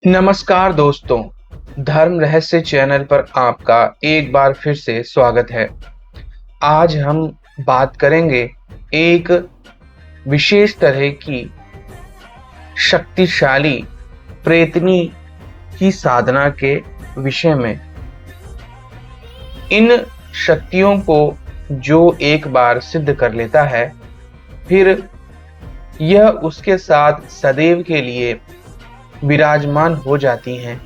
नमस्कार दोस्तों, धर्म रहस्य चैनल पर आपका एक बार फिर से स्वागत है। आज हम बात करेंगे एक विशेष तरह की शक्तिशाली प्रेतनी की साधना के विषय में। इन शक्तियों को जो एक बार सिद्ध कर लेता है, फिर यह उसके साथ सदैव के लिए विराजमान हो जाती हैं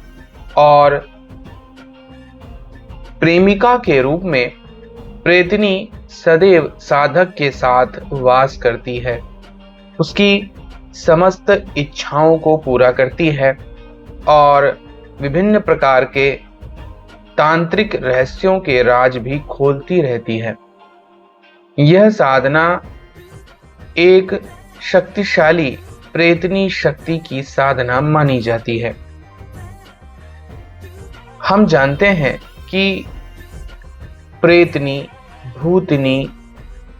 और प्रेमिका के रूप में प्रेतनी सदैव साधक के साथ वास करती है, उसकी समस्त इच्छाओं को पूरा करती है और विभिन्न प्रकार के तांत्रिक रहस्यों के राज भी खोलती रहती है। यह साधना एक शक्तिशाली प्रेतनी शक्ति की साधना मानी जाती है। हम जानते हैं कि प्रेतनी, भूतनी,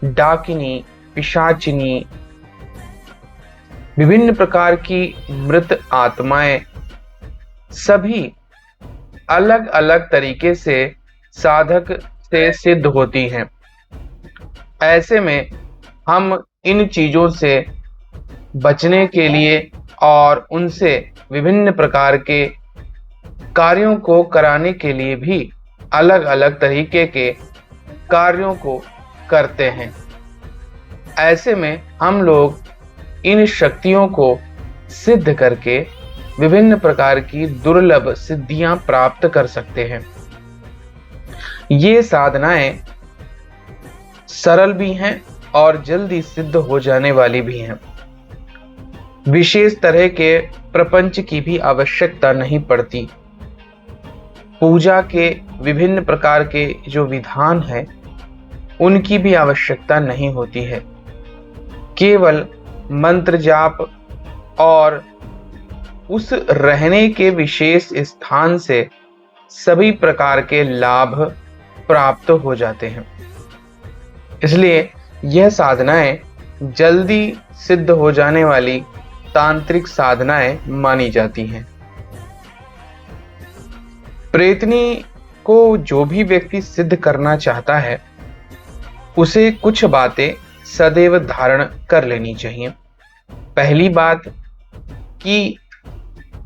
डाकिनी, पिशाचिनी, विभिन्न प्रकार की मृत आत्माएं सभी अलग अलग तरीके से साधक से सिद्ध होती हैं। ऐसे में हम इन चीजों से बचने के लिए और उनसे विभिन्न प्रकार के कार्यों को कराने के लिए भी अलग अलग तरीके के कार्यों को करते हैं। ऐसे में हम लोग इन शक्तियों को सिद्ध करके विभिन्न प्रकार की दुर्लभ सिद्धियां प्राप्त कर सकते हैं। ये साधनाएं सरल भी हैं और जल्दी सिद्ध हो जाने वाली भी हैं। विशेष तरह के प्रपंच की भी आवश्यकता नहीं पड़ती। पूजा के विभिन्न प्रकार के जो विधान हैं, उनकी भी आवश्यकता नहीं होती है। केवल मंत्र जाप और उस रहने के विशेष स्थान से सभी प्रकार के लाभ प्राप्त हो जाते हैं। इसलिए यह साधनाएं जल्दी सिद्ध हो जाने वाली तांत्रिक साधनाएं मानी जाती हैं। प्रेतनी को जो भी व्यक्ति सिद्ध करना चाहता है, उसे कुछ बातें सदैव धारण कर लेनी चाहिए। पहली बात कि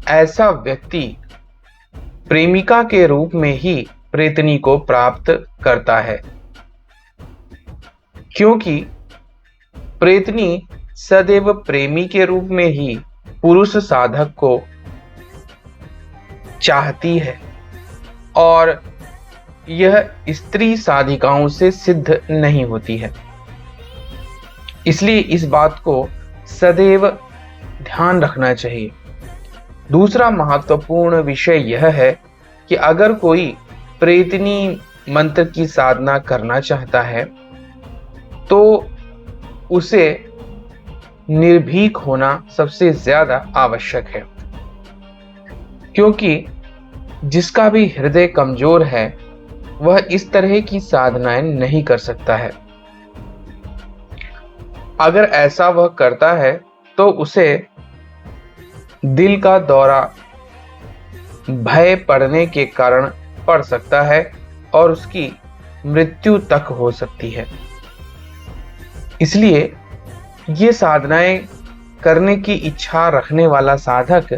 ऐसा व्यक्ति प्रेमिका के रूप में ही प्रेतनी को प्राप्त करता है, क्योंकि प्रेतनी सदैव प्रेमी के रूप में ही पुरुष साधक को चाहती है और यह स्त्री साधिकाओं से सिद्ध नहीं होती है। इसलिए इस बात को सदैव ध्यान रखना चाहिए। दूसरा महत्वपूर्ण विषय यह है कि अगर कोई प्रेतनी मंत्र की साधना करना चाहता है, तो उसे निर्भीक होना सबसे ज्यादा आवश्यक है, क्योंकि जिसका भी हृदय कमजोर है, वह इस तरह की साधनाएं नहीं कर सकता है। अगर ऐसा वह करता है तो उसे दिल का दौरा भय पड़ने के कारण पड़ सकता है और उसकी मृत्यु तक हो सकती है। इसलिए ये साधनाएं करने की इच्छा रखने वाला साधक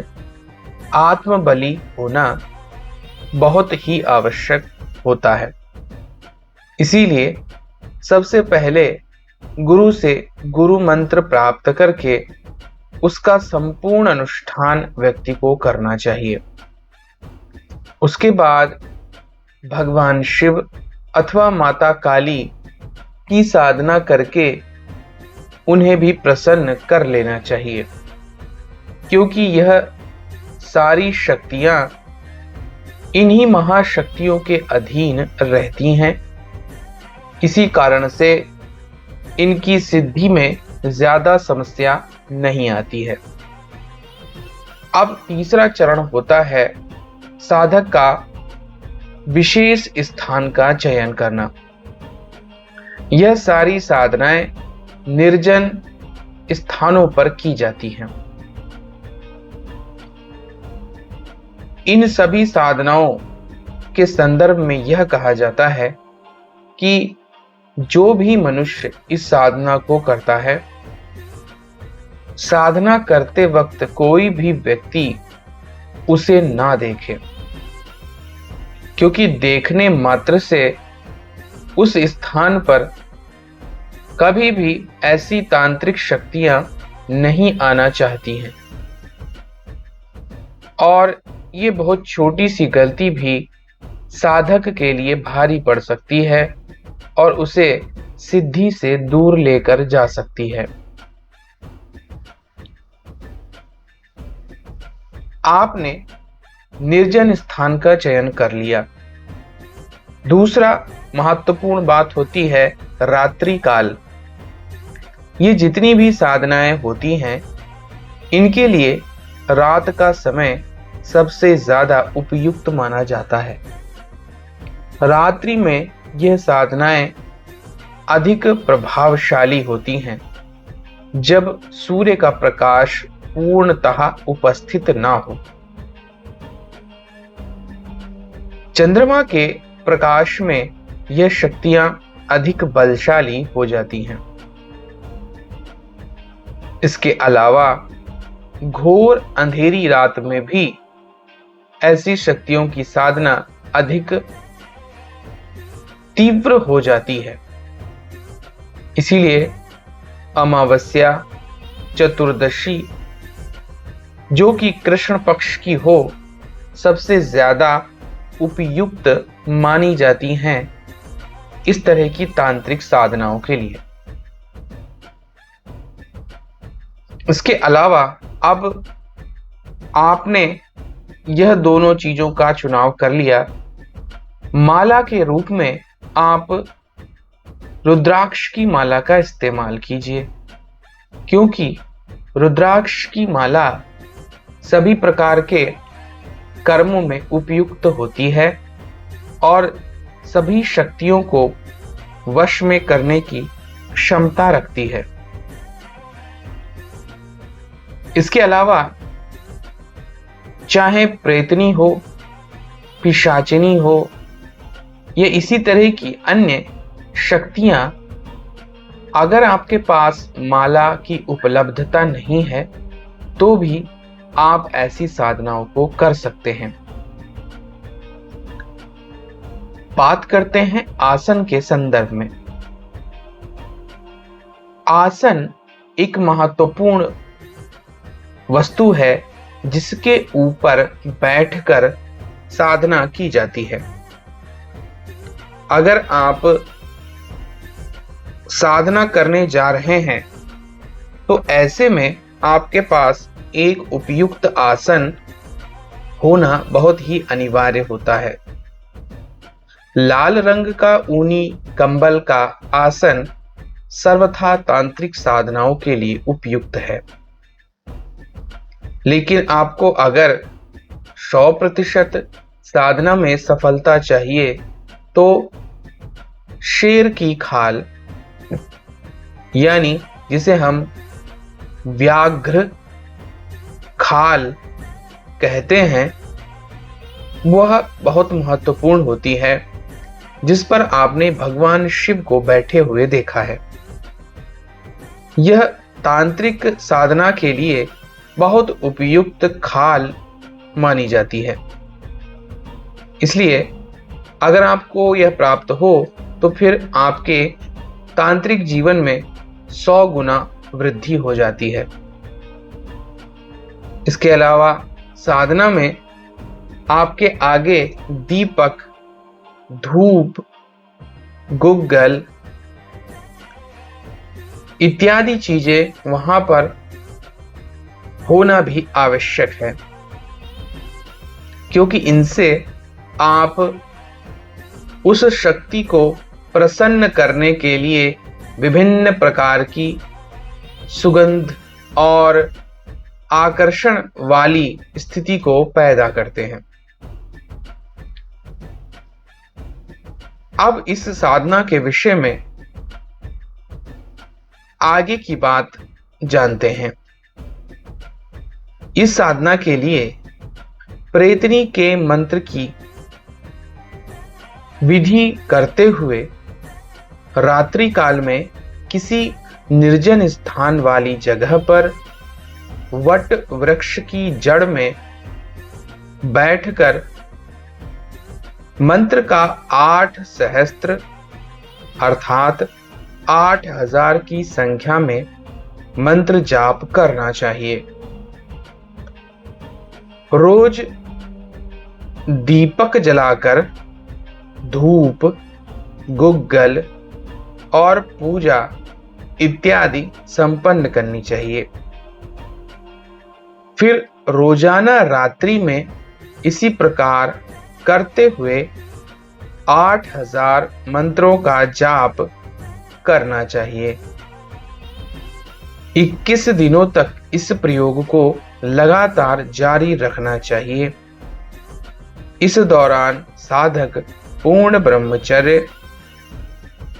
आत्मबली होना बहुत ही आवश्यक होता है। इसीलिए सबसे पहले गुरु से गुरु मंत्र प्राप्त करके उसका संपूर्ण अनुष्ठान व्यक्ति को करना चाहिए। उसके बाद भगवान शिव अथवा माता काली की साधना करके उन्हें भी प्रसन्न कर लेना चाहिए, क्योंकि यह सारी शक्तियां इन्हीं महाशक्तियों के अधीन रहती हैं। किसी कारण से इनकी सिद्धि में ज्यादा समस्या नहीं आती है। अब तीसरा चरण होता है साधक का विशेष स्थान का चयन करना। यह सारी साधनाएं निर्जन स्थानों पर की जाती हैं। इन सभी साधनाओं के संदर्भ में यह कहा जाता है कि जो भी मनुष्य इस साधना को करता है, साधना करते वक्त कोई भी व्यक्ति उसे ना देखे, क्योंकि देखने मात्र से उस स्थान पर कभी भी ऐसी तांत्रिक शक्तियां नहीं आना चाहती हैं। और ये बहुत छोटी सी गलती भी साधक के लिए भारी पड़ सकती है और उसे सिद्धि से दूर लेकर जा सकती है। आपने निर्जन स्थान का चयन कर लिया। दूसरा महत्वपूर्ण बात होती है रात्रि काल। ये जितनी भी साधनाएं होती हैं, इनके लिए रात का समय सबसे ज्यादा उपयुक्त माना जाता है। रात्रि में यह साधनाएं अधिक प्रभावशाली होती हैं, जब सूर्य का प्रकाश पूर्णतः उपस्थित ना हो। चंद्रमा के प्रकाश में यह शक्तियां अधिक बलशाली हो जाती हैं। इसके अलावा घोर अंधेरी रात में भी ऐसी शक्तियों की साधना अधिक तीव्र हो जाती है। इसीलिए अमावस्या, चतुर्दशी, जो कि कृष्ण पक्ष की हो, सबसे ज्यादा उपयुक्त मानी जाती हैं इस तरह की तांत्रिक साधनाओं के लिए। इसके अलावा अब आपने यह दोनों चीजों का चुनाव कर लिया। माला के रूप में आप रुद्राक्ष की माला का इस्तेमाल कीजिए, क्योंकि रुद्राक्ष की माला सभी प्रकार के कर्मों में उपयुक्त होती है और सभी शक्तियों को वश में करने की क्षमता रखती है। इसके अलावा चाहे प्रेतनी हो, पिशाचिनी हो या इसी तरह की अन्य शक्तियां, अगर आपके पास माला की उपलब्धता नहीं है तो भी आप ऐसी साधनाओं को कर सकते हैं। बात करते हैं आसन के संदर्भ में। आसन एक महत्वपूर्ण वस्तु है जिसके ऊपर बैठकर साधना की जाती है। अगर आप साधना करने जा रहे हैं तो ऐसे में आपके पास एक उपयुक्त आसन होना बहुत ही अनिवार्य होता है। लाल रंग का ऊनी कंबल का आसन सर्वथा तांत्रिक साधनाओं के लिए उपयुक्त है। लेकिन आपको अगर 100% साधना में सफलता चाहिए तो शेर की खाल, यानी जिसे हम व्याघ्र खाल कहते हैं, वह बहुत महत्वपूर्ण होती है, जिस पर आपने भगवान शिव को बैठे हुए देखा है। यह तांत्रिक साधना के लिए बहुत उपयुक्त खाल मानी जाती है। इसलिए अगर आपको यह प्राप्त हो तो फिर आपके तांत्रिक जीवन में 100 गुना वृद्धि हो जाती है। इसके अलावा साधना में आपके आगे दीपक, धूप, गुग्गल इत्यादि चीजें वहां पर होना भी आवश्यक है, क्योंकि इनसे आप उस शक्ति को प्रसन्न करने के लिए विभिन्न प्रकार की सुगंध और आकर्षण वाली स्थिति को पैदा करते हैं। अब इस साधना के विषय में आगे की बात जानते हैं। इस साधना के लिए प्रेतनी के मंत्र की विधि करते हुए रात्रि काल में किसी निर्जन स्थान वाली जगह पर वट वृक्ष की जड़ में बैठकर मंत्र का 8 सहस्त्र अर्थात 8000 की संख्या में मंत्र जाप करना चाहिए। रोज दीपक जलाकर धूप, गुग्गल और पूजा इत्यादि संपन्न करनी चाहिए। फिर रोजाना रात्रि में इसी प्रकार करते हुए 8000 मंत्रों का जाप करना चाहिए। 21 दिनों तक इस प्रयोग को लगातार जारी रखना चाहिए। इस दौरान साधक पूर्ण ब्रह्मचर्य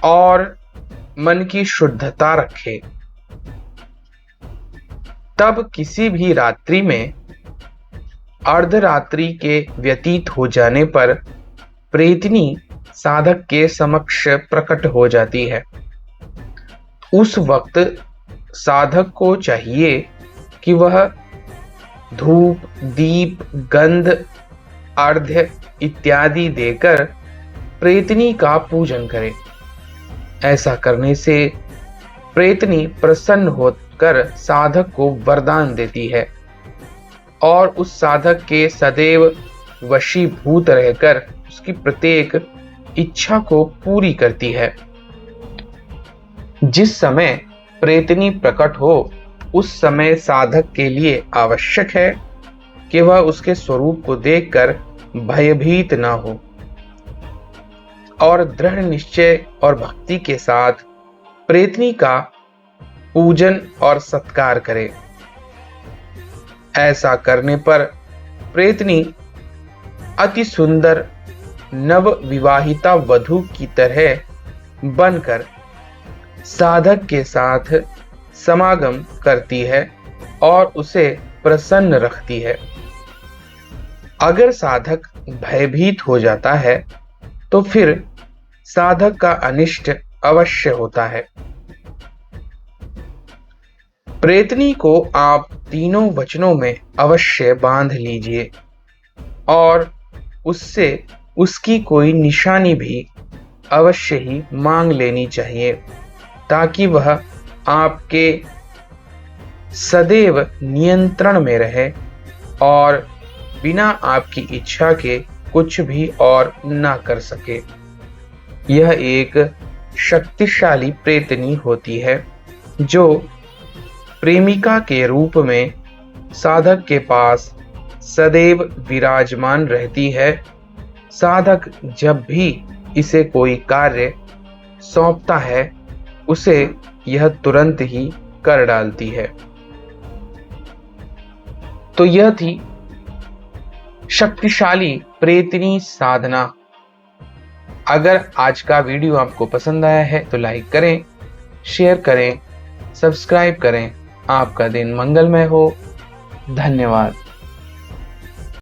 और मन की शुद्धता रखे। तब किसी भी रात्रि में अर्धरात्रि के व्यतीत हो जाने पर प्रेतनी साधक के समक्ष प्रकट हो जाती है। उस वक्त साधक को चाहिए कि वह धूप, दीप, गंध, अर्घ्य इत्यादि देकर प्रेतनी का पूजन करे। ऐसा करने से प्रेतनी प्रसन्न होकर साधक को वरदान देती है और उस साधक के सदैव वशीभूत रहकर उसकी प्रत्येक इच्छा को पूरी करती है। जिस समय प्रेतनी प्रकट हो उस समय साधक के लिए आवश्यक है कि वह उसके स्वरूप को देखकर भयभीत न हो और दृढ़ निश्चय और भक्ति के साथ प्रेतनी का पूजन और सत्कार करे। ऐसा करने पर प्रेतनी अति सुंदर नव विवाहिता वधू की तरह बनकर साधक के साथ समागम करती है और उसे प्रसन्न रखती है। अगर साधक भयभीत हो जाता है तो फिर साधक का अनिष्ट अवश्य होता है। प्रेतनी को आप तीनों वचनों में अवश्य बांध लीजिए और उससे उसकी कोई निशानी भी अवश्य ही मांग लेनी चाहिए ताकि वह आपके सदैव नियंत्रण में रहे और बिना आपकी इच्छा के कुछ भी और ना कर सके। यह एक शक्तिशाली प्रेतनी होती है जो प्रेमिका के रूप में साधक के पास सदैव विराजमान रहती है। साधक जब भी इसे कोई कार्य सौंपता है उसे यह तुरंत ही कर डालती है। तो यह थी शक्तिशाली प्रेतनी साधना। अगर आज का वीडियो आपको पसंद आया है तो लाइक करें, शेयर करें, सब्सक्राइब करें। आपका दिन मंगलमय हो। धन्यवाद।